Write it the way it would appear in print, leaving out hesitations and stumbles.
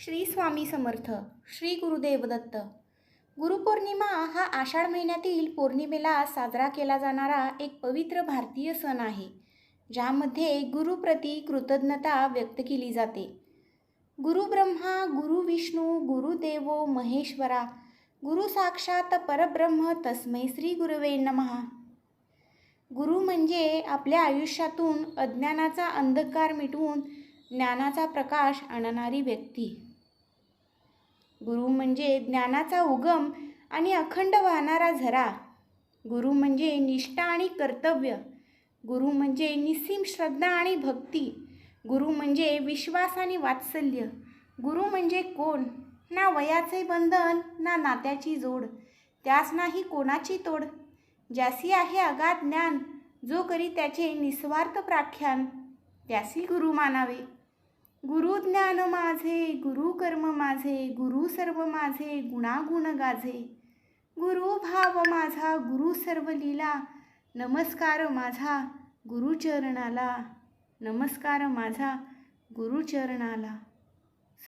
श्री स्वामी समर्थ. श्री गुरुदेव दत्त. गुरुपौर्णिमा हा आषाढ महिन्यातील पौर्णिमेला साजरा केला जाणारा एक पवित्र भारतीय सण आहे, ज्यामध्ये गुरुप्रती कृतज्ञता व्यक्त केली जाते. गुरु ब्रह्मा गुरु विष्णू गुरुदेवो महेश्वरा गुरु साक्षात परब्रह्म तस्मै श्री गुरवे नमः. गुरु म्हणजे आपल्या आयुष्यातून अज्ञानाचा अंधकार मिटवून ज्ञानाचा प्रकाश आणणारी व्यक्ती. गुरु म्हणजे ज्ञानाचा उगम आणि अखंड वाहणारा झरा. गुरु म्हणजे निष्ठा आणि कर्तव्य. गुरु म्हणजे निस्सीम श्रद्धा आणि भक्ती. गुरु म्हणजे विश्वास आणि वात्सल्य. गुरु म्हणजे कोण? ना वयाचे बंधन ना नात्याची जोड, त्यास नाही कोणाची तोड. ज्यासी आहे अगाध ज्ञान, जो करी त्याचे निस्वार्थ प्राख्यान, त्यासी गुरु मानावे. गुरु ज्ञान माझे गुरु कर्म माझे, गुरु सर्व माझे गुणागुण गाझे. गुरु भाव माझा गुरु सर्व लीला, नमस्कार माझा गुरुचरणाला. नमस्कार माझा गुरुचरणाला.